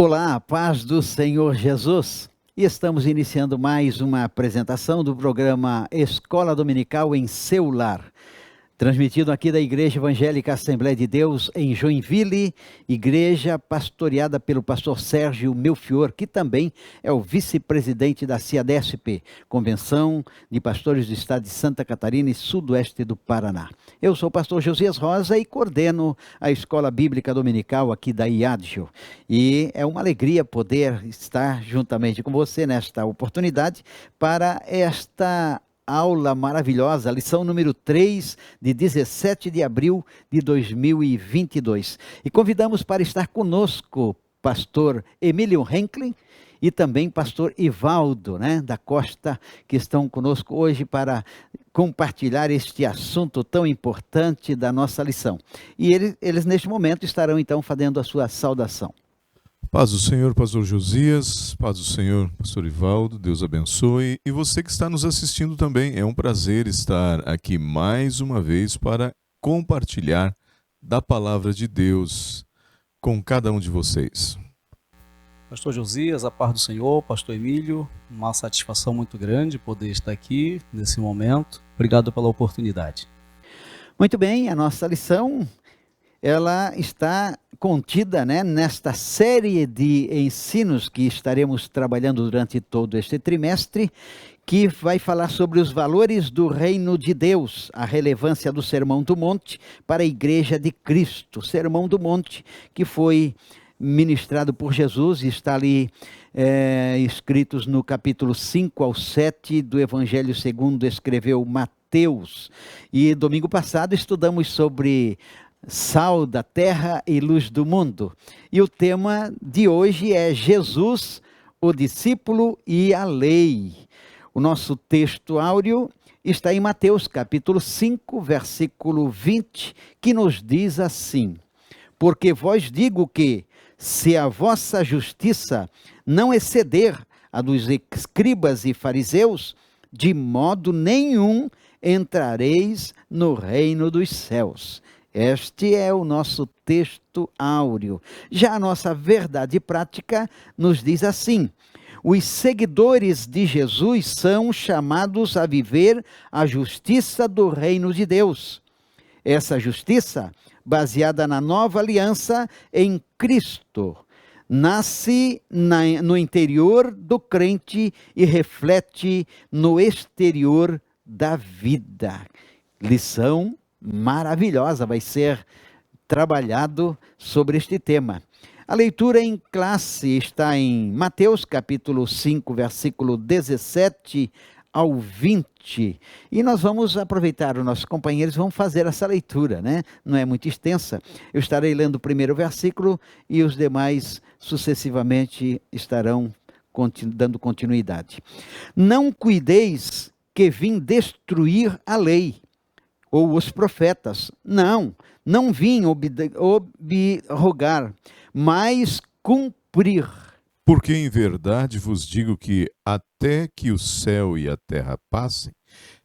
Olá, paz do Senhor Jesus. E estamos iniciando mais uma apresentação do programa Escola Dominical em Seu Lar, transmitido aqui da Igreja Evangélica Assembleia de Deus em Joinville, igreja pastoreada pelo pastor Sérgio Melfior, que também é o vice-presidente da CIADESP, Convenção de Pastores do Estado de Santa Catarina e Sudoeste do Paraná. Eu sou o pastor Josias Rosa e coordeno a Escola Bíblica Dominical aqui da IADJO. E é uma alegria poder estar juntamente com você nesta oportunidade para esta aula maravilhosa, lição número 3, de 17 de abril de 2022. E convidamos para estar conosco pastor Emílio Henklin e também pastor Ivaldo, da Costa, que estão conosco hoje para compartilhar este assunto tão importante da nossa lição. E eles neste momento estarão então fazendo a sua saudação. Paz do Senhor, pastor Josias, paz do Senhor, pastor Ivaldo, Deus abençoe. E você que está nos assistindo também, é um prazer estar aqui mais uma vez para compartilhar da palavra de Deus com cada um de vocês. Pastor Josias, a paz do Senhor, pastor Emílio, uma satisfação muito grande poder estar aqui nesse momento. Obrigado pela oportunidade. Muito bem, a nossa lição, ela está contida nesta série de ensinos que estaremos trabalhando durante todo este trimestre, que vai falar sobre os valores do reino de Deus, a relevância do Sermão do Monte para a Igreja de Cristo. Sermão do Monte que foi ministrado por Jesus e está ali escritos no capítulo 5 ao 7 do Evangelho segundo escreveu Mateus. E domingo passado estudamos sobre sal da terra e luz do mundo. E o tema de hoje é Jesus, o discípulo e a lei. O nosso texto áureo está em Mateus capítulo 5, versículo 20, que nos diz assim: porque vos digo que, se a vossa justiça não exceder a dos escribas e fariseus, de modo nenhum entrareis no reino dos céus. Este é o nosso texto áureo. Já a nossa verdade prática nos diz assim: os seguidores de Jesus são chamados a viver a justiça do reino de Deus. Essa justiça, baseada na nova aliança em Cristo, nasce no interior do crente e reflete no exterior da vida. Lição maravilhosa vai ser trabalhado sobre este tema. A leitura em classe está em Mateus capítulo 5, versículo 17 ao 20. E nós vamos aproveitar, os nossos companheiros vão fazer essa leitura, Não é muito extensa. Eu estarei lendo o primeiro versículo e os demais sucessivamente estarão dando continuidade. Não cuideis que vim destruir a lei ou os profetas. Não vim abrogar, mas cumprir. Porque em verdade vos digo que até que o céu e a terra passem,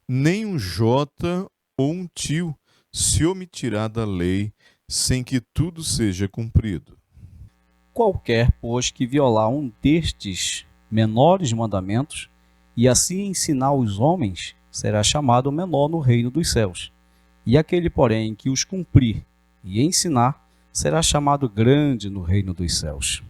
nem um jota ou um tio se omitirá da lei, sem que tudo seja cumprido. Qualquer, pois, que violar um destes menores mandamentos, e assim ensinar os homens, será chamado menor no reino dos céus. E aquele, porém, que os cumprir e ensinar, será chamado grande no reino dos céus.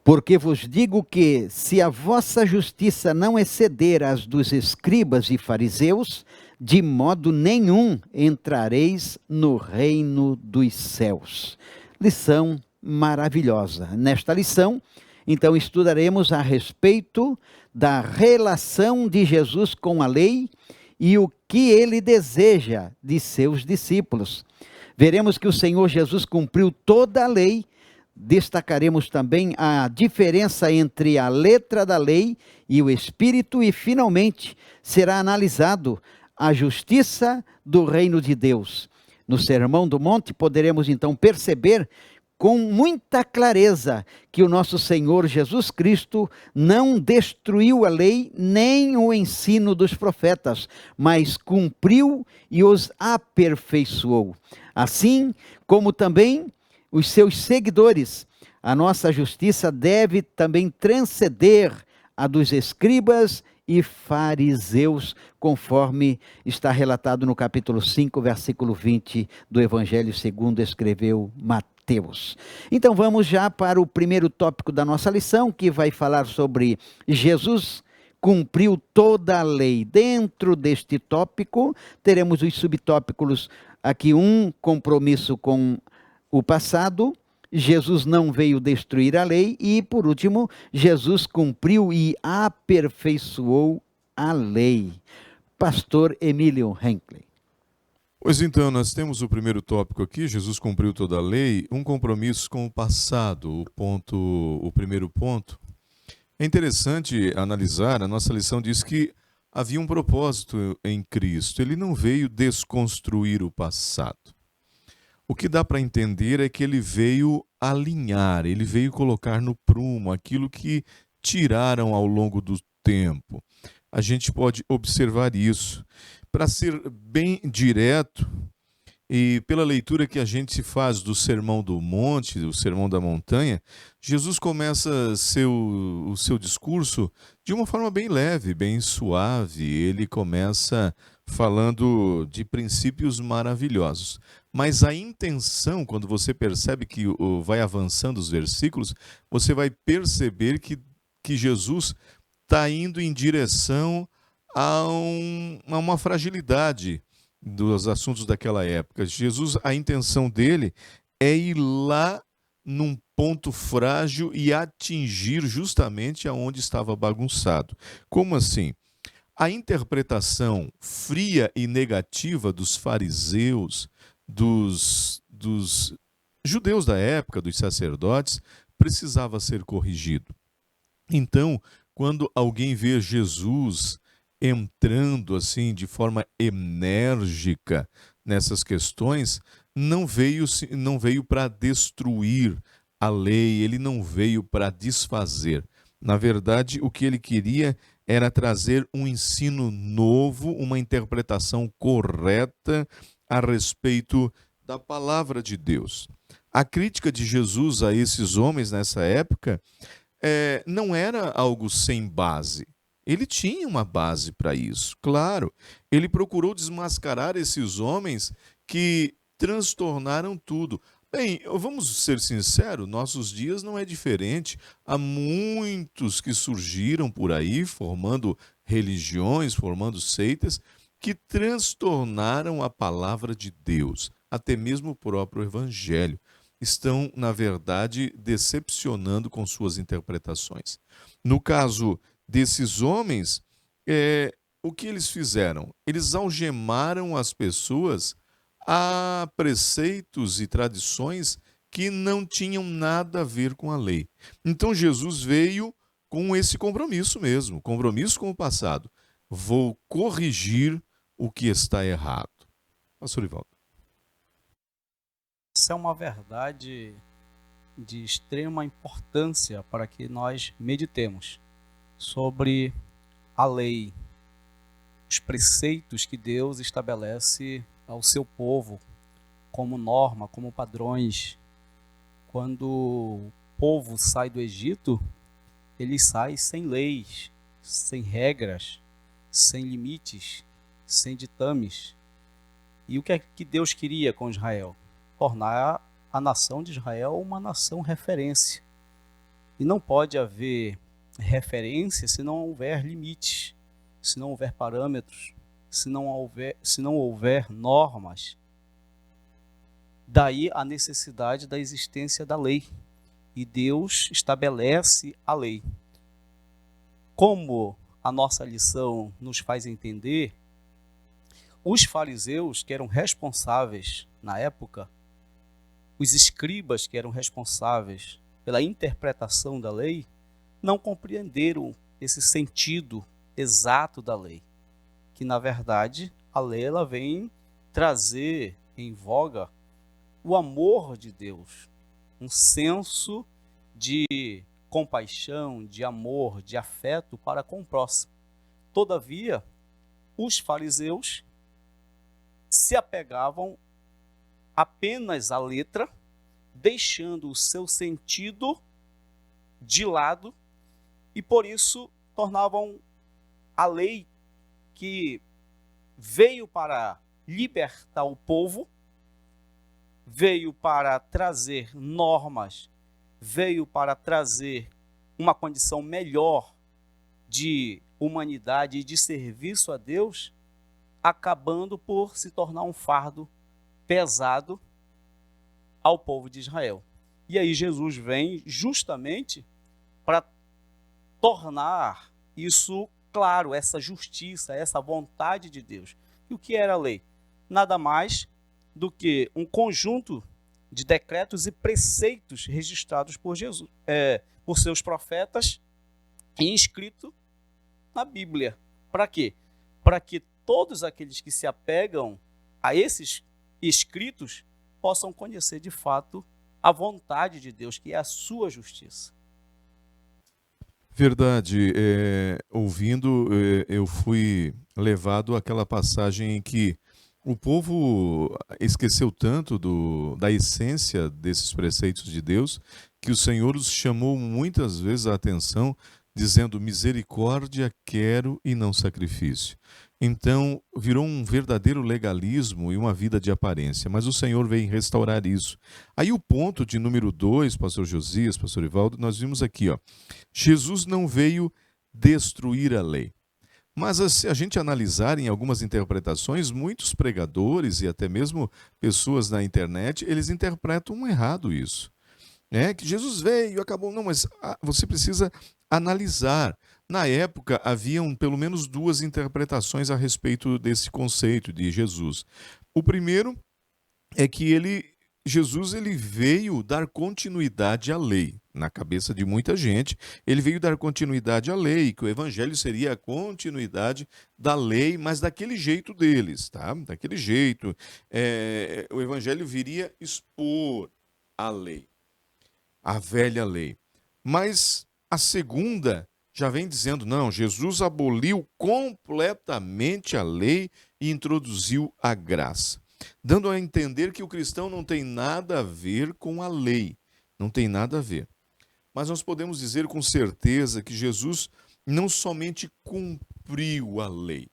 Porque vos digo que, se a vossa justiça não exceder as dos escribas e fariseus, de modo nenhum entrareis no reino dos céus. Lição maravilhosa. Nesta lição, então, estudaremos a respeito da relação de Jesus com a lei e o que ele deseja de seus discípulos. Veremos que o Senhor Jesus cumpriu toda a lei. Destacaremos também a diferença entre a letra da lei e o espírito e, finalmente, será analisado a justiça do reino de Deus. No Sermão do Monte, poderemos então perceber com muita clareza que o nosso Senhor Jesus Cristo não destruiu a lei nem o ensino dos profetas, mas cumpriu e os aperfeiçoou. Assim como também os seus seguidores, A nossa justiça deve também transcender a dos escribas e fariseus, conforme está relatado no capítulo 5, versículo 20 do Evangelho segundo escreveu Mateus. Então vamos já para o primeiro tópico da nossa lição, que vai falar sobre Jesus cumpriu toda a lei. Dentro deste tópico, teremos os subtópicos aqui: um, compromisso com o passado. Jesus não veio destruir a lei. E, por último, Jesus cumpriu e aperfeiçoou a lei. Pastor Emílio Henkley. Pois então, nós temos o primeiro tópico aqui: Jesus cumpriu toda a lei, um compromisso com o passado, o primeiro ponto. É interessante analisar, a nossa lição diz que havia um propósito em Cristo, ele não veio desconstruir o passado. O que dá para entender é que ele veio alinhar, ele veio colocar no prumo aquilo que tiraram ao longo do tempo. A gente pode observar isso. Para ser bem direto, e pela leitura que a gente faz do Sermão do Monte, do Sermão da Montanha, Jesus começa o seu discurso de uma forma bem leve, bem suave. Ele começa falando de princípios maravilhosos. Mas a intenção, quando você percebe que vai avançando os versículos, você vai perceber que Jesus está indo em direção a uma fragilidade dos assuntos daquela época. Jesus, a intenção dele é ir lá num ponto frágil e atingir justamente aonde estava bagunçado. Como assim? A interpretação fria e negativa dos fariseus, dos judeus da época, dos sacerdotes, precisava ser corrigido. Então, quando alguém vê Jesus entrando assim de forma enérgica nessas questões, não veio para destruir a lei, ele não veio para desfazer. Na verdade, o que ele queria era trazer um ensino novo, uma interpretação correta a respeito da palavra de Deus. A crítica de Jesus a esses homens nessa época não era algo sem base. Ele tinha uma base para isso, claro. Ele procurou desmascarar esses homens que transtornaram tudo. Bem, vamos ser sinceros, nossos dias não é diferente. Há muitos que surgiram por aí, formando religiões, formando seitas, que transtornaram a palavra de Deus, até mesmo o próprio Evangelho. Estão, na verdade, decepcionando com suas interpretações. No caso desses homens, o que eles fizeram? Eles algemaram as pessoas a preceitos e tradições que não tinham nada a ver com a lei. Então Jesus veio com esse compromisso mesmo, compromisso com o passado. Vou corrigir o que está errado. Pastor Ivaldo. Essa é uma verdade de extrema importância para que nós meditemos sobre a lei, os preceitos que Deus estabelece ao seu povo como norma, como padrões. Quando o povo sai do Egito, ele sai sem leis, sem regras, sem limites, sem ditames. E o que é que Deus queria com Israel? Tornar a nação de Israel uma nação referência. E não pode haver referência se não houver limites, se não houver parâmetros, se não houver normas. Daí a necessidade da existência da lei. E Deus estabelece a lei. Como a nossa lição nos faz entender, os fariseus, que eram responsáveis na época, os escribas, que eram responsáveis pela interpretação da lei, não compreenderam esse sentido exato da lei, que na verdade a lei ela vem trazer em voga o amor de Deus, um senso de compaixão, de amor, de afeto para com o próximo. Todavia, os fariseus se apegavam apenas à letra deixando o seu sentido de lado, e por isso tornavam a lei, que veio para libertar o povo, veio para trazer normas, veio para trazer uma condição melhor de humanidade e de serviço a Deus, acabando por se tornar um fardo pesado ao povo de Israel. E aí Jesus vem justamente para tornar isso claro, essa justiça, essa vontade de Deus. E o que era a lei? Nada mais do que um conjunto de decretos e preceitos registrados por Jesus, por seus profetas e inscrito na Bíblia. Para quê? Para que todos aqueles que se apegam a esses escritos possam conhecer de fato a vontade de Deus, que é a sua justiça. Verdade. Ouvindo, eu fui levado àquela passagem em que o povo esqueceu tanto da essência desses preceitos de Deus, que o Senhor os chamou muitas vezes a atenção, dizendo: misericórdia quero e não sacrifício. Então, virou um verdadeiro legalismo e uma vida de aparência, mas o Senhor veio restaurar isso. Aí o ponto de número 2, pastor Josias, pastor Ivaldo, nós vimos aqui, ó, Jesus não veio destruir a lei. Mas se a gente analisar em algumas interpretações, muitos pregadores e até mesmo pessoas na internet, eles interpretam errado isso. Que Jesus veio e acabou. Não, mas você precisa analisar. Na época, haviam pelo menos duas interpretações a respeito desse conceito de Jesus. O primeiro é que Jesus veio dar continuidade à lei. Na cabeça de muita gente, ele veio dar continuidade à lei, que o evangelho seria a continuidade da lei, mas daquele jeito deles, tá? Daquele jeito. O evangelho viria expor a lei, a velha lei. Mas a segunda já vem dizendo: não, Jesus aboliu completamente a lei e introduziu a graça, dando a entender que o cristão não tem nada a ver com a lei, não tem nada a ver. Mas nós podemos dizer com certeza que Jesus não somente cumpriu a lei,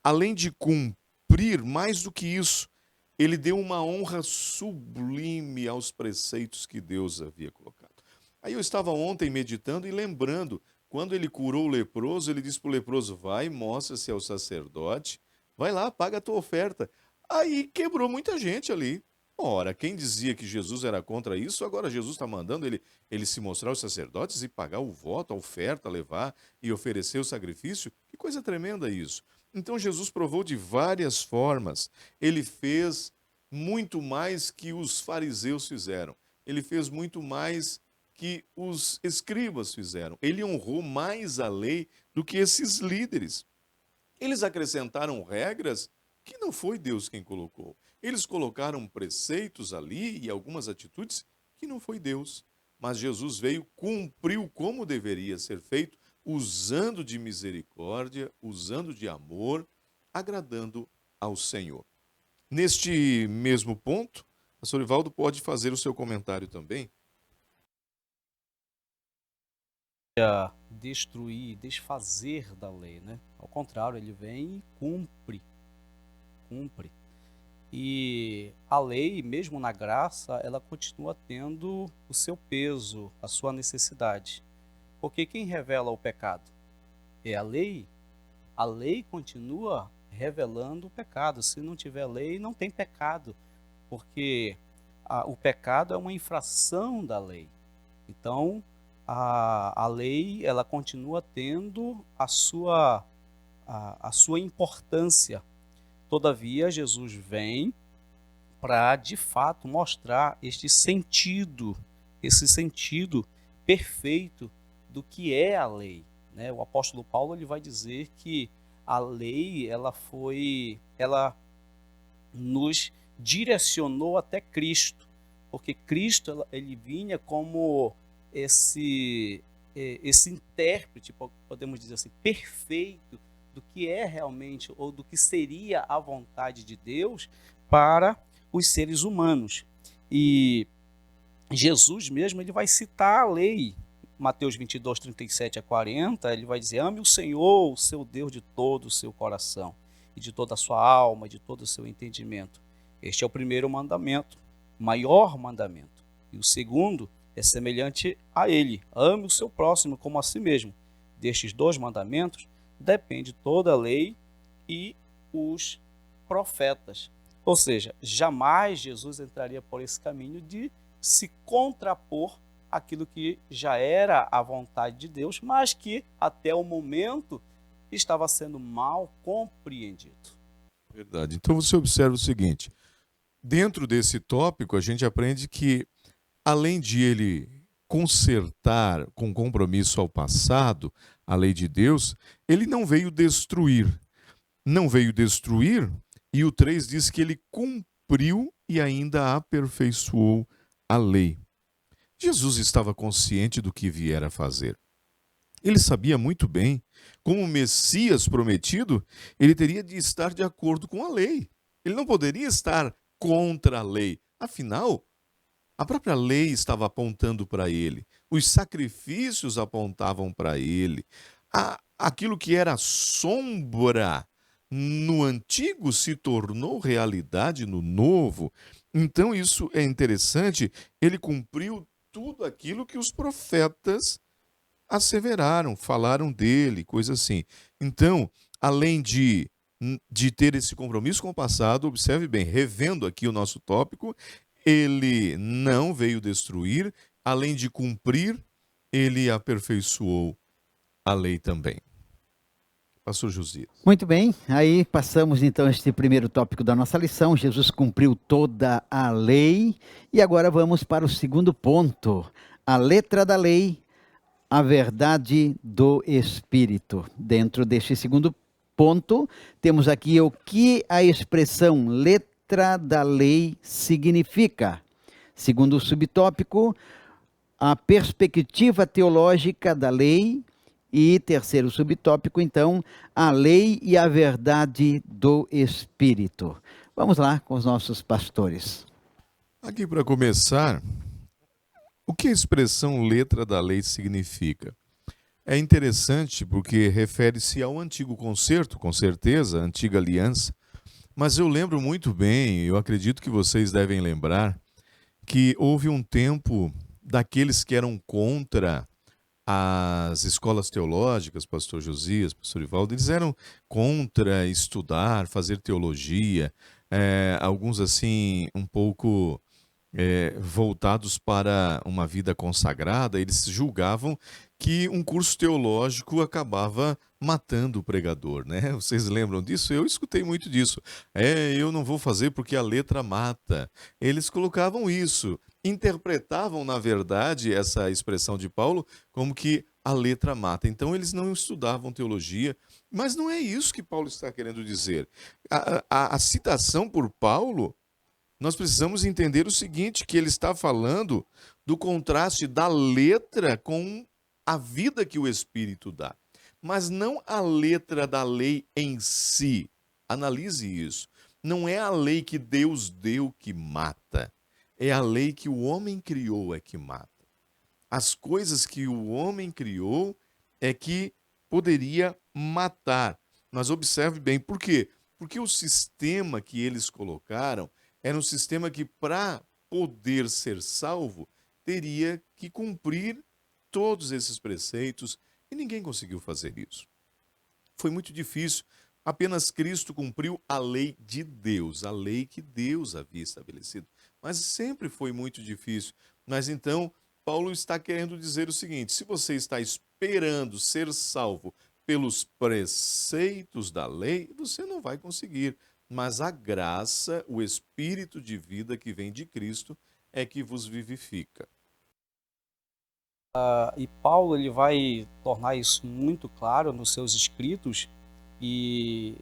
além de cumprir, mais do que isso, ele deu uma honra sublime aos preceitos que Deus havia colocado. Aí eu estava ontem meditando e lembrando, quando ele curou o leproso, ele disse para o leproso: vai, mostra-se ao sacerdote, vai lá, paga a tua oferta. Aí quebrou muita gente ali. Ora, quem dizia que Jesus era contra isso, agora Jesus está mandando ele se mostrar aos sacerdotes e pagar o voto, a oferta, levar e oferecer o sacrifício. Que coisa tremenda isso. Então Jesus provou de várias formas. Ele fez muito mais que os fariseus fizeram. Ele fez muito mais que os escribas fizeram. Ele honrou mais a lei do que esses líderes. Eles acrescentaram regras que não foi Deus quem colocou. Eles colocaram preceitos ali e algumas atitudes que não foi Deus. Mas Jesus veio, cumpriu como deveria ser feito, usando de misericórdia, usando de amor, agradando ao Senhor. Neste mesmo ponto, o pastor Ivaldo pode fazer o seu comentário também. Destruir, desfazer da lei, né? Ao contrário, ele vem e cumpre. E a lei, mesmo na graça, ela continua tendo o seu peso, a sua necessidade. Porque quem revela o pecado? É a lei. A lei continua revelando o pecado. Se não tiver lei, não tem pecado. Porque o pecado é uma infração da lei. Então, a lei, ela continua tendo a sua importância. Todavia, Jesus vem para, de fato, mostrar esse sentido perfeito do que é a lei, né? O apóstolo Paulo ele vai dizer que a lei ela nos direcionou até Cristo, porque Cristo ele vinha como esse intérprete, podemos dizer assim, perfeito do que é realmente, ou do que seria a vontade de Deus para os seres humanos. E Jesus mesmo ele vai citar a lei. Mateus 22, 37 a 40, ele vai dizer: ame o Senhor, o seu Deus, de todo o seu coração, e de toda a sua alma, e de todo o seu entendimento. Este é o primeiro mandamento, o maior mandamento. E o segundo é semelhante a ele: ame o seu próximo como a si mesmo. Destes dois mandamentos depende toda a lei e os profetas. Ou seja, jamais Jesus entraria por esse caminho de se contrapor aquilo que já era a vontade de Deus, mas que até o momento estava sendo mal compreendido. Verdade. Então você observa o seguinte: dentro desse tópico, a gente aprende que, além de ele consertar com compromisso ao passado a lei de Deus, ele não veio destruir. Não veio destruir, e o 3 diz que ele cumpriu e ainda aperfeiçoou a lei. Jesus estava consciente do que viera a fazer. Ele sabia muito bem, como Messias prometido, ele teria de estar de acordo com a lei. Ele não poderia estar contra a lei. Afinal, a própria lei estava apontando para ele. Os sacrifícios apontavam para ele. Aquilo que era sombra no antigo se tornou realidade no novo. Então isso é interessante. Ele cumpriu tudo aquilo que os profetas asseveraram, falaram dele, coisa assim. Então, além de ter esse compromisso com o passado, observe bem, revendo aqui o nosso tópico, ele não veio destruir, além de cumprir, ele aperfeiçoou a lei também. Pastor Josias. Muito bem, aí passamos então este primeiro tópico da nossa lição. Jesus cumpriu toda a lei e agora vamos para o segundo ponto, a letra da lei, a verdade do Espírito. Dentro deste segundo ponto, temos aqui o que a expressão letra da lei significa. Segundo o subtópico, a perspectiva teológica da lei. E terceiro subtópico, então, a lei e a verdade do Espírito. Vamos lá com os nossos pastores. Aqui para começar, o que a expressão letra da lei significa? É interessante porque refere-se ao antigo concerto, com certeza, a antiga aliança, mas eu lembro muito bem, eu acredito que vocês devem lembrar, que houve um tempo daqueles que eram contra as escolas teológicas, pastor Josias, pastor Ivaldo, eles eram contra estudar, fazer teologia, alguns assim um pouco voltados para uma vida consagrada. Eles julgavam que um curso teológico acabava matando o pregador, né? Vocês lembram disso? Eu escutei muito disso. Eu não vou fazer porque a letra mata. Eles colocavam isso, interpretavam, na verdade, essa expressão de Paulo como que a letra mata. Então, eles não estudavam teologia, mas não é isso que Paulo está querendo dizer. A citação por Paulo, nós precisamos entender o seguinte, que ele está falando do contraste da letra com a vida que o Espírito dá, mas não a letra da lei em si. Analise isso. Não é a lei que Deus deu que mata, é a lei que o homem criou é que mata. As coisas que o homem criou é que poderia matar. Mas observe bem, por quê? Porque o sistema que eles colocaram era um sistema que, para poder ser salvo, teria que cumprir todos esses preceitos, e ninguém conseguiu fazer isso. Foi muito difícil. Apenas Cristo cumpriu a lei de Deus, a lei que Deus havia estabelecido. Mas sempre foi muito difícil. Mas então, Paulo está querendo dizer o seguinte: se você está esperando ser salvo pelos preceitos da lei, você não vai conseguir. Mas a graça, o Espírito de vida que vem de Cristo, é que vos vivifica. E Paulo ele vai tornar isso muito claro nos seus escritos e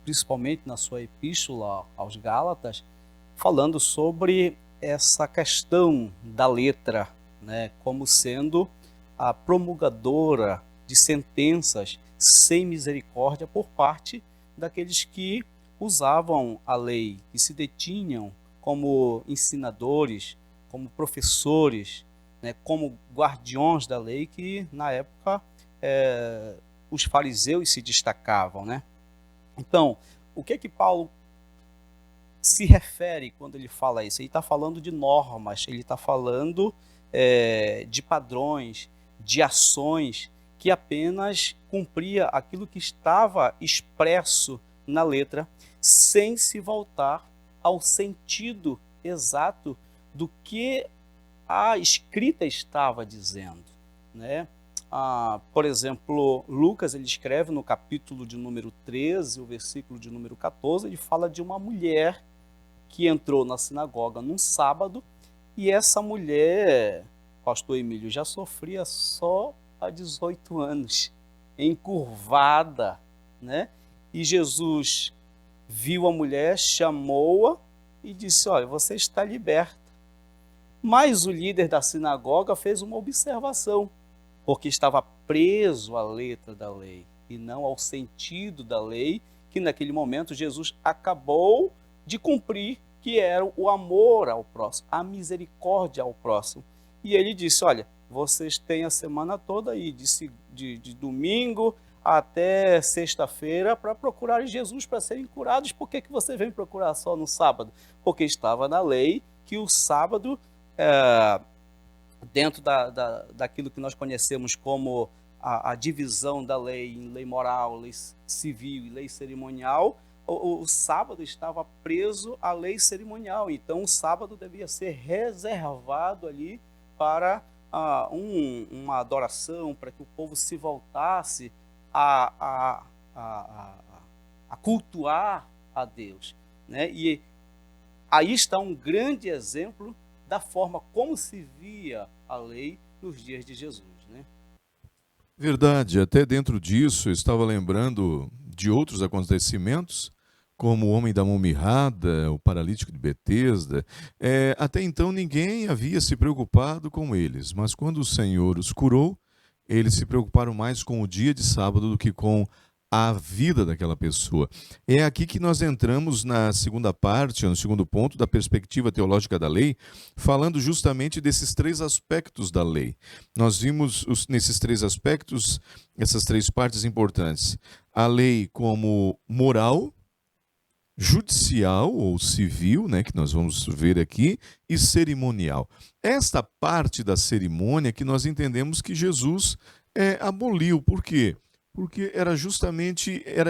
principalmente na sua epístola aos Gálatas, falando sobre essa questão da letra, né, como sendo a promulgadora de sentenças sem misericórdia por parte daqueles que usavam a lei, que se detinham como ensinadores, como professores, né, como guardiões da lei, que na época os fariseus se destacavam, né? Então, o que Paulo se refere quando ele fala isso? Ele está falando de normas, ele está falando de padrões, de ações que apenas cumpria aquilo que estava expresso na letra, sem se voltar ao sentido exato do que a escrita estava dizendo, né? Por exemplo, Lucas, ele escreve no capítulo de número 13, o versículo de número 14, ele fala de uma mulher que entrou na sinagoga num sábado, e essa mulher, pastor Emílio, já sofria só há 18 anos, encurvada, né? E Jesus viu a mulher, chamou-a e disse: olha, você está liberta. Mas o líder da sinagoga fez uma observação, porque estava preso à letra da lei e não ao sentido da lei, que naquele momento Jesus acabou de cumprir, que era o amor ao próximo, a misericórdia ao próximo. E ele disse: olha, vocês têm a semana toda aí, de domingo até sexta-feira, para procurarem Jesus para serem curados. Por que você vem procurar só no sábado? Porque estava na lei que o sábado, dentro daquilo que nós conhecemos como a divisão da lei em lei moral, lei civil e lei cerimonial, o sábado estava preso à lei cerimonial. Então o sábado devia ser reservado ali para uma adoração, para que o povo se voltasse a cultuar a Deus, né? E aí está um grande exemplo da forma como se via a lei nos dias de Jesus, né? Verdade, até dentro disso eu estava lembrando de outros acontecimentos, como o homem da mão mirrada, o paralítico de Betesda. Até então ninguém havia se preocupado com eles, mas quando o Senhor os curou, eles se preocuparam mais com o dia de sábado do que com a vida daquela pessoa. É aqui que nós entramos na segunda parte, no segundo ponto da perspectiva teológica da lei, falando justamente desses três aspectos da lei. Nós vimos nesses três aspectos, essas três partes importantes. A lei como moral, judicial ou civil, né, que nós vamos ver aqui, e cerimonial. Esta parte da cerimônia que nós entendemos que Jesus aboliu. Por quê? Porque era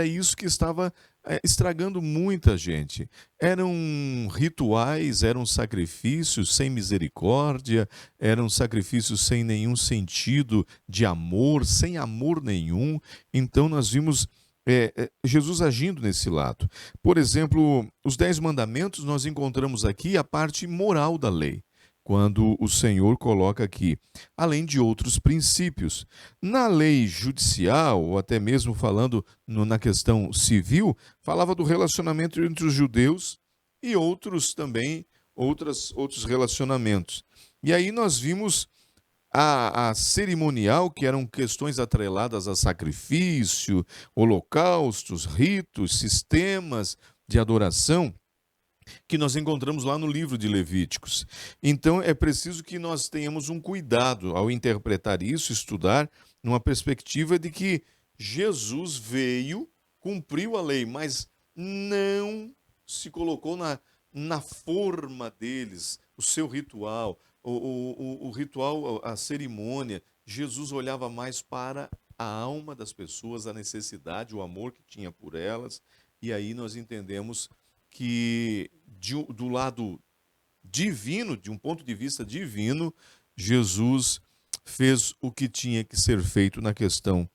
isso que estava estragando muita gente. Eram rituais, eram sacrifícios sem misericórdia, eram sacrifícios sem nenhum sentido de amor, sem amor nenhum. Então nós vimos Jesus agindo nesse lado. Por exemplo, os 10 mandamentos, nós encontramos aqui a parte moral da lei, quando o Senhor coloca aqui, além de outros princípios. Na lei judicial, ou até mesmo falando na questão civil, falava do relacionamento entre os judeus e outros também, outros relacionamentos. E aí nós vimos a cerimonial, que eram questões atreladas a sacrifício, holocaustos, ritos, sistemas de adoração, que nós encontramos lá no livro de Levíticos. Então é preciso que nós tenhamos um cuidado ao interpretar isso, estudar, numa perspectiva de que Jesus veio, cumpriu a lei, mas não se colocou na forma deles, o seu ritual, o ritual, a cerimônia. Jesus olhava mais para a alma das pessoas, a necessidade, o amor que tinha por elas, e aí nós entendemos que do lado divino, de um ponto de vista divino, Jesus fez o que tinha que ser feito na questão,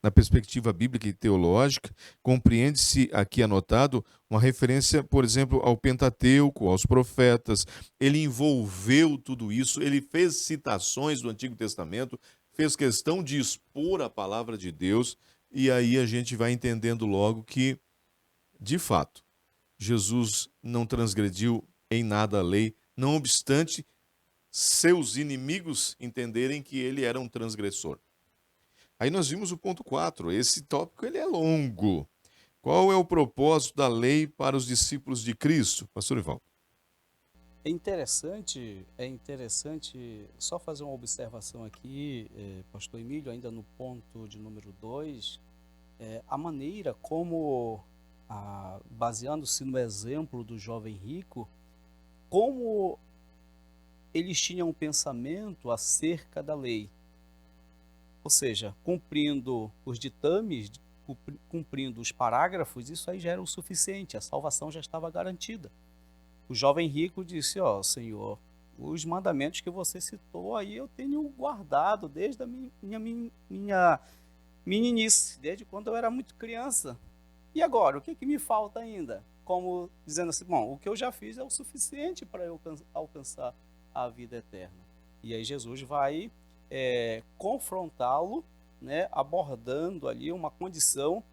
na perspectiva bíblica e teológica. Compreende-se aqui anotado uma referência, por exemplo, ao Pentateuco, aos profetas. Ele envolveu tudo isso, ele fez citações do Antigo Testamento, fez questão de expor a palavra de Deus, e aí a gente vai entendendo logo que, de fato, Jesus não transgrediu em nada a lei, não obstante seus inimigos entenderem que ele era um transgressor. Aí nós vimos o ponto 4. Esse tópico ele é longo. Qual é o propósito da lei para os discípulos de Cristo, pastor Ivaldo? É interessante só fazer uma observação aqui, pastor Emílio, ainda no ponto de número 2, a maneira como, baseando-se no exemplo do jovem rico, como eles tinham um pensamento acerca da lei. Ou seja, cumprindo os ditames, cumprindo os parágrafos, isso aí já era o suficiente, a salvação já estava garantida. O jovem rico disse, Senhor, os mandamentos que você citou aí eu tenho guardado desde a minha meninice, desde quando eu era muito criança. E agora, o que me falta ainda? Como dizendo assim, bom, o que eu já fiz é o suficiente para eu alcançar a vida eterna. E aí Jesus vai confrontá-lo, né, abordando ali uma condição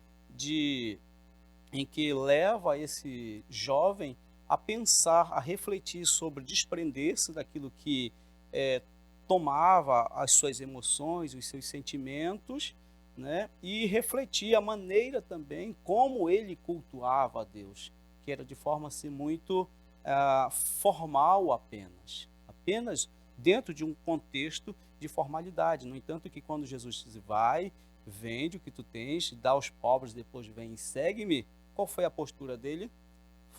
em que leva esse jovem a pensar, a refletir sobre desprender-se daquilo que tomava as suas emoções, os seus sentimentos, né, e refletir a maneira também como ele cultuava a Deus, que era de forma assim muito formal apenas dentro de um contexto de formalidade. No entanto, que quando Jesus diz, vai, vende o que tu tens, dá aos pobres, depois vem e segue-me, qual foi a postura dele?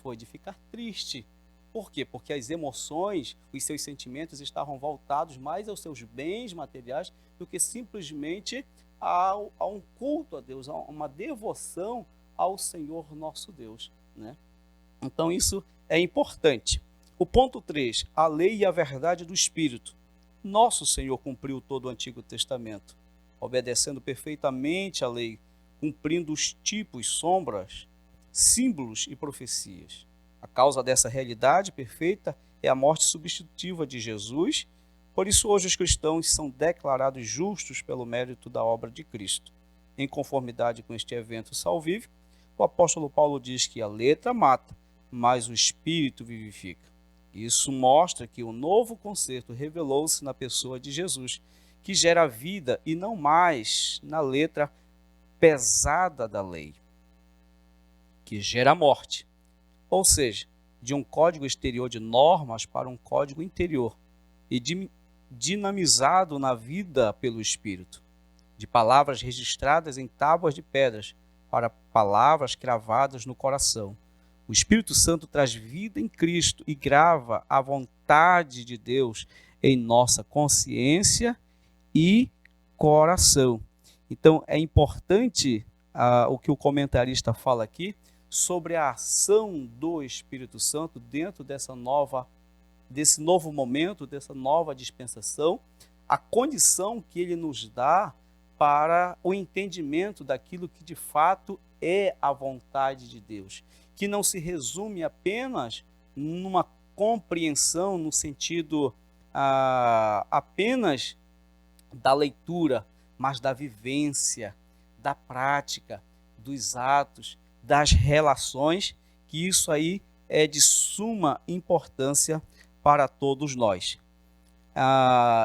Foi de ficar triste. Por quê? Porque as emoções, os seus sentimentos estavam voltados mais aos seus bens materiais do que simplesmente a um culto a Deus, a uma devoção ao Senhor nosso Deus, né? Então isso é importante. O ponto 3, a lei e a verdade do Espírito. Nosso Senhor cumpriu todo o Antigo Testamento, obedecendo perfeitamente a lei, cumprindo os tipos, sombras, símbolos e profecias. A causa dessa realidade perfeita é a morte substitutiva de Jesus. Por isso, hoje os cristãos são declarados justos pelo mérito da obra de Cristo. Em conformidade com este evento salvífico, o apóstolo Paulo diz que a letra mata, mas o Espírito vivifica. Isso mostra que o novo concerto revelou-se na pessoa de Jesus, que gera vida e não mais na letra pesada da lei, que gera morte. Ou seja, de um código exterior de normas para um código interior e dinamizado na vida pelo Espírito, de palavras registradas em tábuas de pedras para palavras cravadas no coração. O Espírito Santo traz vida em Cristo e grava a vontade de Deus em nossa consciência e coração. Então, é importante o que o comentarista fala aqui sobre a ação do Espírito Santo dentro desse novo momento, dessa nova dispensação, a condição que ele nos dá para o entendimento daquilo que de fato é a vontade de Deus, que não se resume apenas numa compreensão no sentido apenas da leitura, mas da vivência, da prática, dos atos, das relações, que isso aí é de suma importância para todos nós.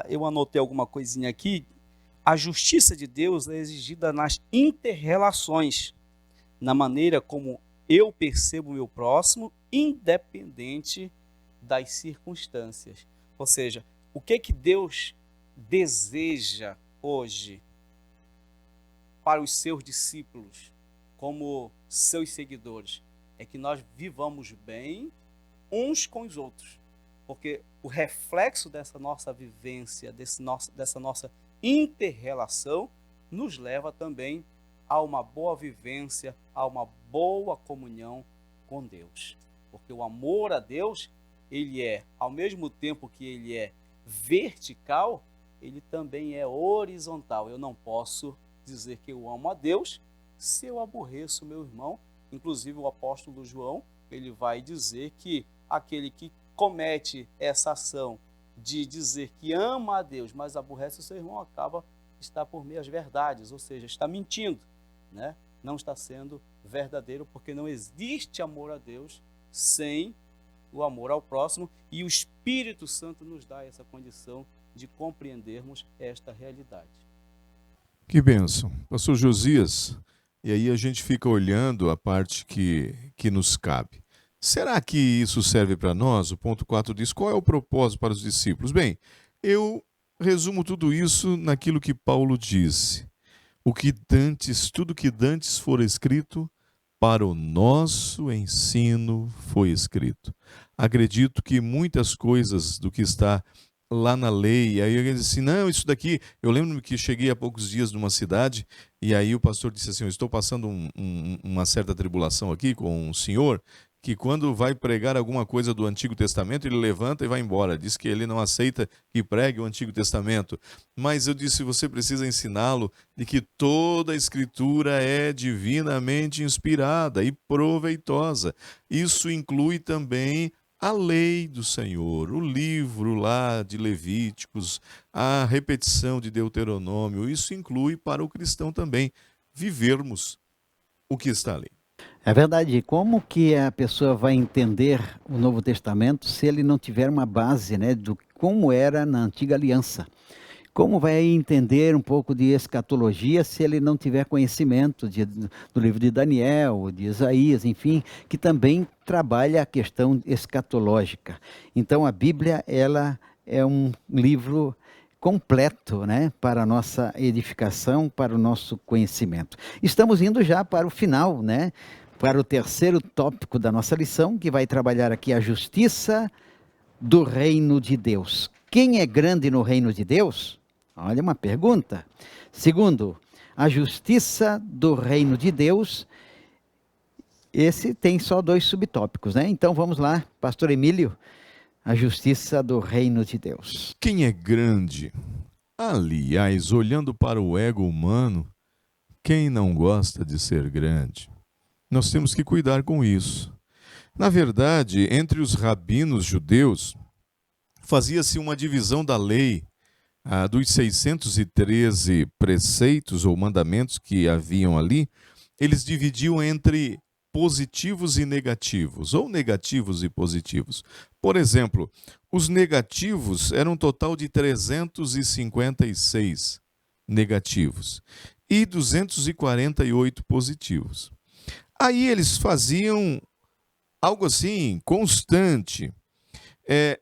Eu anotei alguma coisinha aqui. A justiça de Deus é exigida nas inter-relações, na maneira como eu percebo o meu próximo, independente das circunstâncias. Ou seja, o que Deus deseja hoje para os seus discípulos, como seus seguidores, é que nós vivamos bem uns com os outros, porque o reflexo dessa nossa vivência, dessa nossa inter-relação, nos leva também a uma boa vivência, a uma boa comunhão com Deus. Porque o amor a Deus, ele é, ao mesmo tempo que ele é vertical, ele também é horizontal. Eu não posso dizer que eu amo a Deus se eu aborreço meu irmão. Inclusive o apóstolo João, ele vai dizer que aquele que comete essa ação de dizer que ama a Deus, mas aborrece o seu irmão, está por meias verdades, ou seja, está mentindo, né? Não está sendo verdadeiro, porque não existe amor a Deus sem o amor ao próximo, e o Espírito Santo nos dá essa condição de compreendermos esta realidade. Que bênção. Pastor Josias, e aí a gente fica olhando a parte que nos cabe. Será que isso serve para nós? O ponto 4 diz: qual é o propósito para os discípulos? Bem, eu resumo tudo isso naquilo que Paulo disse. Tudo que dantes for escrito, para o nosso ensino foi escrito. Acredito que muitas coisas do que está lá na lei, aí eu disse assim, não, isso daqui, eu lembro que cheguei há poucos dias numa cidade, e aí o pastor disse assim, eu estou passando uma certa tribulação aqui com um senhor, que quando vai pregar alguma coisa do Antigo Testamento, ele levanta e vai embora, diz que ele não aceita que pregue o Antigo Testamento, mas eu disse, você precisa ensiná-lo de que toda a Escritura é divinamente inspirada e proveitosa. Isso inclui também a lei do Senhor, o livro lá de Levíticos, a repetição de Deuteronômio, isso inclui para o cristão também vivermos o que está ali. É verdade. Como que a pessoa vai entender o Novo Testamento se ele não tiver uma base, né, do como era na antiga aliança? Como vai entender um pouco de escatologia se ele não tiver conhecimento do livro de Daniel, de Isaías, enfim, que também trabalha a questão escatológica. Então a Bíblia, ela é um livro completo, né, para a nossa edificação, para o nosso conhecimento. Estamos indo já para o final, né, para o terceiro tópico da nossa lição, que vai trabalhar aqui a justiça do reino de Deus. Quem é grande no reino de Deus? Olha uma pergunta. Segundo, a justiça do reino de Deus. Esse tem só 2 subtópicos, né? Então vamos lá, pastor Emílio, a justiça do reino de Deus. Quem é grande? Aliás, olhando para o ego humano, quem não gosta de ser grande? Nós temos que cuidar com isso. Na verdade, entre os rabinos judeus, fazia-se uma divisão da lei, dos 613 preceitos ou mandamentos que haviam ali, eles dividiam entre positivos e negativos, ou negativos e positivos. Por exemplo, os negativos eram um total de 356 negativos e 248 positivos. Aí eles faziam algo assim, constante.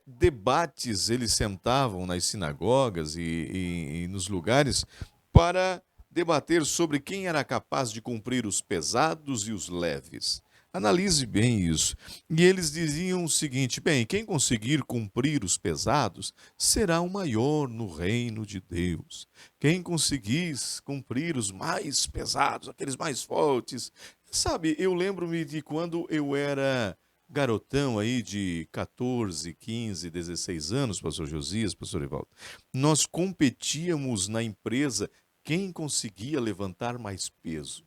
Debates, eles sentavam nas sinagogas e nos lugares para debater sobre quem era capaz de cumprir os pesados e os leves. Analise bem isso. E eles diziam o seguinte, bem, quem conseguir cumprir os pesados será o maior no reino de Deus. Quem conseguir cumprir os mais pesados, aqueles mais fortes. Sabe, eu lembro-me de quando eu era garotão aí de 14, 15, 16 anos, pastor Josias, pastor Evaldo, nós competíamos na empresa quem conseguia levantar mais peso.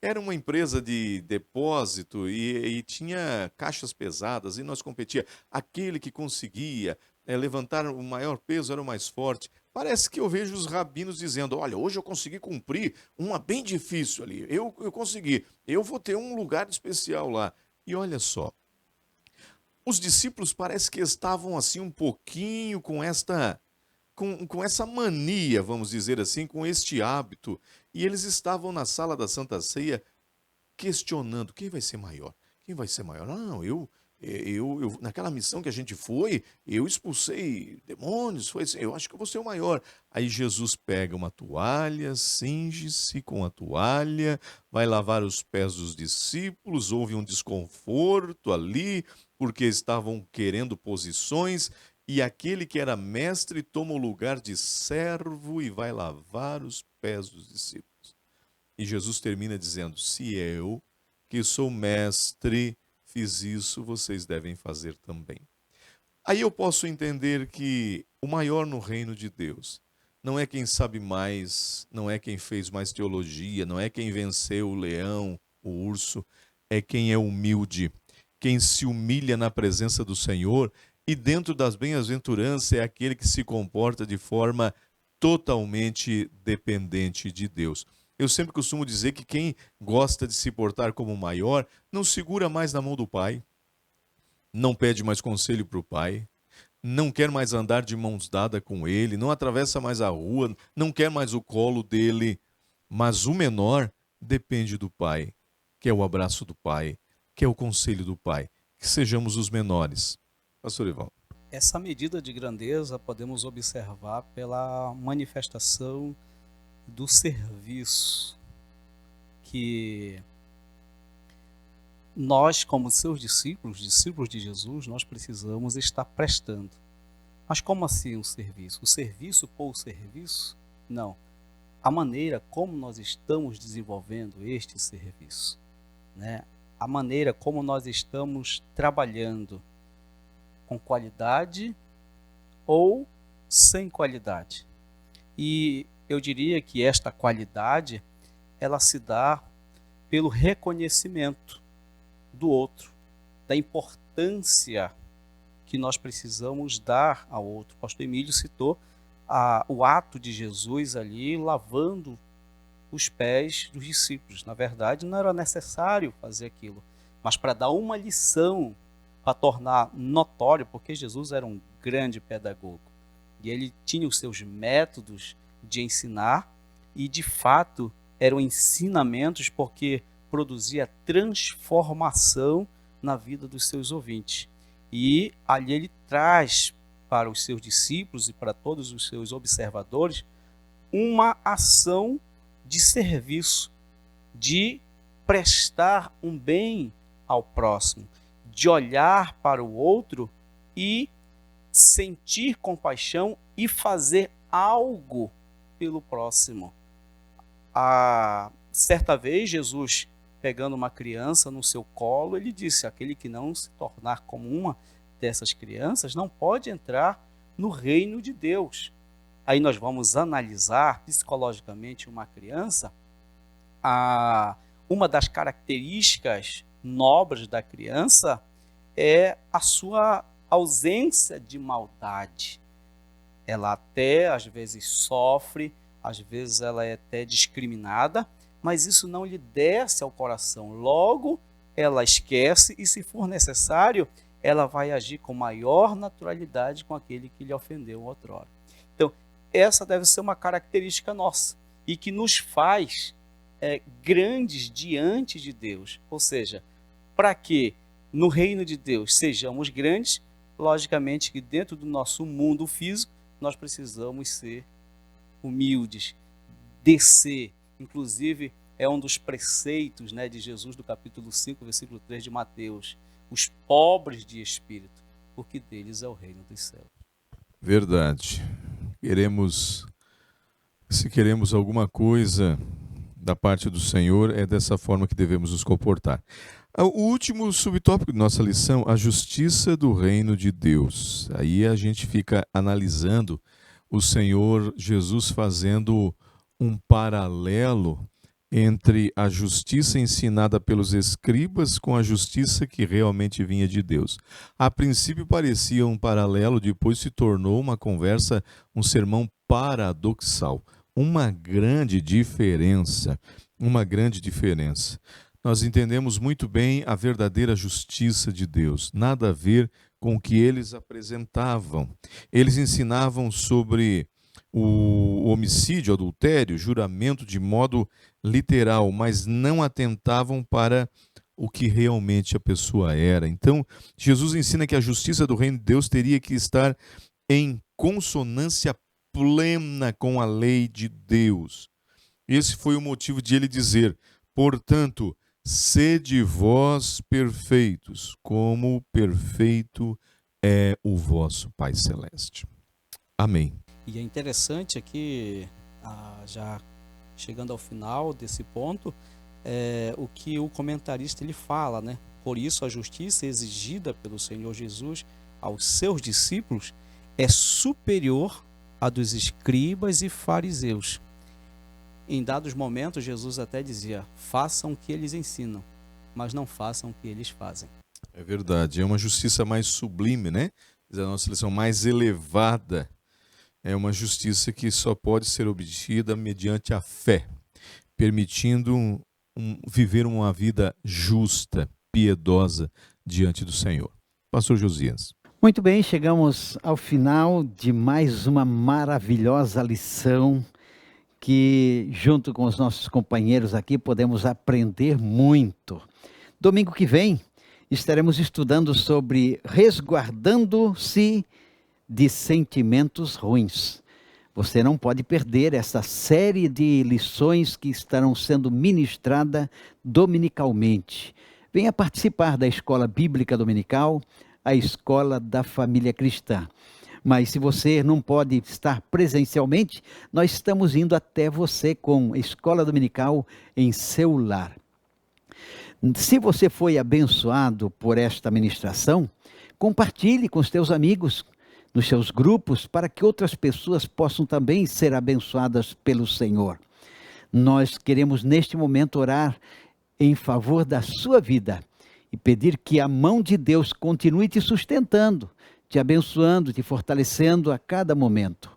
Era uma empresa de depósito e tinha caixas pesadas e nós competia. Aquele que conseguia levantar o maior peso era o mais forte. Parece que eu vejo os rabinos dizendo, olha, hoje eu consegui cumprir uma bem difícil ali. Eu consegui, eu vou ter um lugar especial lá. E olha só, os discípulos parece que estavam assim um pouquinho com essa mania, vamos dizer assim, com este hábito. E eles estavam na sala da Santa Ceia questionando, quem vai ser maior? Quem vai ser maior? Não, eu naquela missão que a gente foi, eu expulsei demônios, eu acho que eu vou ser o maior. Aí Jesus pega uma toalha, cinge-se com a toalha, vai lavar os pés dos discípulos, houve um desconforto ali, porque estavam querendo posições, e aquele que era mestre toma o lugar de servo e vai lavar os pés dos discípulos. E Jesus termina dizendo, se eu, que sou mestre, fiz isso, vocês devem fazer também. Aí eu posso entender que o maior no reino de Deus não é quem sabe mais, não é quem fez mais teologia, não é quem venceu o leão, o urso, é quem é humilde, quem se humilha na presença do Senhor e dentro das bem-aventuranças é aquele que se comporta de forma totalmente dependente de Deus. Eu sempre costumo dizer que quem gosta de se portar como maior não segura mais na mão do pai, não pede mais conselho para o pai, não quer mais andar de mãos dadas com ele, não atravessa mais a rua, não quer mais o colo dele. Mas o menor depende do pai, quer o abraço do pai, que é o conselho do Pai, que sejamos os menores. Pastor Ivaldo. Essa medida de grandeza podemos observar pela manifestação do serviço que nós, como seus discípulos de Jesus, nós precisamos estar prestando. Mas como assim um serviço? O serviço por serviço? Não. A maneira como nós estamos desenvolvendo este serviço, né? A maneira como nós estamos trabalhando com qualidade ou sem qualidade. E eu diria que esta qualidade, ela se dá pelo reconhecimento do outro, da importância que nós precisamos dar ao outro. O pastor Emílio citou o ato de Jesus ali lavando os pés dos discípulos. Na verdade, não era necessário fazer aquilo, mas para dar uma lição, para tornar notório, porque Jesus era um grande pedagogo e ele tinha os seus métodos de ensinar e, de fato, eram ensinamentos porque produzia transformação na vida dos seus ouvintes. E ali ele traz para os seus discípulos e para todos os seus observadores uma ação de serviço, de prestar um bem ao próximo, de olhar para o outro e sentir compaixão e fazer algo pelo próximo. Certa vez, Jesus, pegando uma criança no seu colo, ele disse: aquele que não se tornar como uma dessas crianças não pode entrar no reino de Deus. Aí nós vamos analisar psicologicamente uma criança. Uma das características nobres da criança é a sua ausência de maldade. Ela até às vezes sofre, às vezes ela é até discriminada, mas isso não lhe desce ao coração. Logo, ela esquece e, se for necessário, ela vai agir com maior naturalidade com aquele que lhe ofendeu outrora. Então, essa deve ser uma característica nossa e que nos faz grandes diante de Deus. Ou seja, para que no reino de Deus sejamos grandes, logicamente que dentro do nosso mundo físico nós precisamos ser humildes, descer. Inclusive, é um dos preceitos, né, de Jesus do capítulo 5, versículo 3 de Mateus. Os pobres de espírito, porque deles é o reino dos céus. Verdade. Se queremos alguma coisa da parte do Senhor, é dessa forma que devemos nos comportar. O último subtópico de nossa lição, a justiça do reino de Deus. Aí a gente fica analisando o Senhor Jesus fazendo um paralelo entre a justiça ensinada pelos escribas com a justiça que realmente vinha de Deus. A princípio parecia um paralelo, depois se tornou uma conversa, um sermão paradoxal. Uma grande diferença. Nós entendemos muito bem a verdadeira justiça de Deus, nada a ver com o que eles apresentavam. Eles ensinavam sobre o homicídio, adultério, juramento de modo literal, mas não atentavam para o que realmente a pessoa era. Então, Jesus ensina que a justiça do reino de Deus teria que estar em consonância plena com a lei de Deus. Esse foi o motivo de ele dizer: portanto, sede vós perfeitos, como perfeito é o vosso Pai Celeste. Amém. E é interessante aqui, já chegando ao final desse ponto, o que o comentarista ele fala, né? Por isso a justiça exigida pelo Senhor Jesus aos seus discípulos é superior à dos escribas e fariseus. Em dados momentos, Jesus até dizia: façam o que eles ensinam, mas não façam o que eles fazem. É verdade, é uma justiça mais sublime, né? A nossa lição mais elevada. É uma justiça que só pode ser obtida mediante a fé, permitindo viver uma vida justa, piedosa diante do Senhor. Pastor Josias. Muito bem, chegamos ao final de mais uma maravilhosa lição que, junto com os nossos companheiros aqui, podemos aprender muito. Domingo que vem, estaremos estudando sobre resguardando-se de sentimentos ruins. Você não pode perder essa série de lições que estarão sendo ministradas dominicalmente. Venha participar da Escola Bíblica Dominical, a Escola da Família Cristã. Mas se você não pode estar presencialmente, nós estamos indo até você com Escola Dominical em seu lar. Se você foi abençoado por esta ministração, compartilhe com os teus amigos, nos seus grupos, para que outras pessoas possam também ser abençoadas pelo Senhor. Nós queremos neste momento orar em favor da sua vida e pedir que a mão de Deus continue te sustentando, te abençoando, te fortalecendo a cada momento.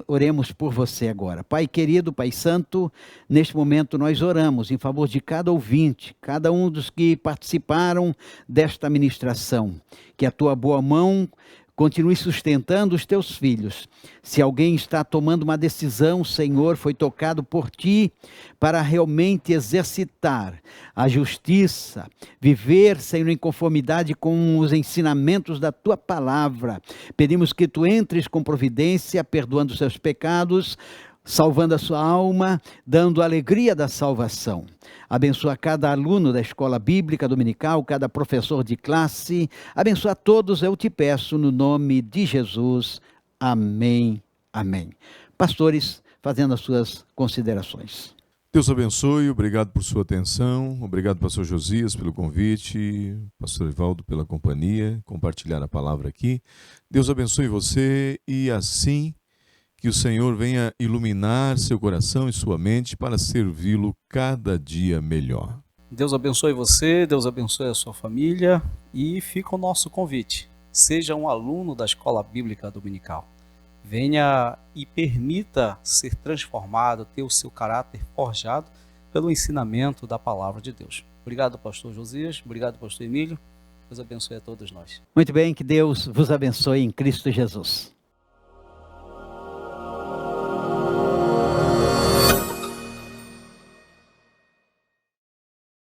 Oremos por você agora. Pai querido, Pai santo, neste momento nós oramos em favor de cada ouvinte, cada um dos que participaram desta ministração. Que a tua boa mão continue sustentando os teus filhos. Se alguém está tomando uma decisão, Senhor, foi tocado por ti para realmente exercitar a justiça, viver, Senhor, em conformidade com os ensinamentos da tua palavra. Pedimos que tu entres com providência, perdoando os seus pecados, salvando a sua alma, dando a alegria da salvação. Abençoa cada aluno da escola bíblica dominical, cada professor de classe. Abençoa todos, eu te peço, no nome de Jesus. Amém, amém. Pastores, fazendo as suas considerações. Deus abençoe, obrigado por sua atenção, obrigado pastor Josias pelo convite, pastor Evaldo pela companhia, compartilhar a palavra aqui. Deus abençoe você e assim que o Senhor venha iluminar seu coração e sua mente para servi-lo cada dia melhor. Deus abençoe você, Deus abençoe a sua família e fica o nosso convite. Seja um aluno da Escola Bíblica Dominical. Venha e permita ser transformado, ter o seu caráter forjado pelo ensinamento da palavra de Deus. Obrigado, pastor Josias. Obrigado, pastor Emílio. Deus abençoe a todos nós. Muito bem, que Deus vos abençoe em Cristo Jesus.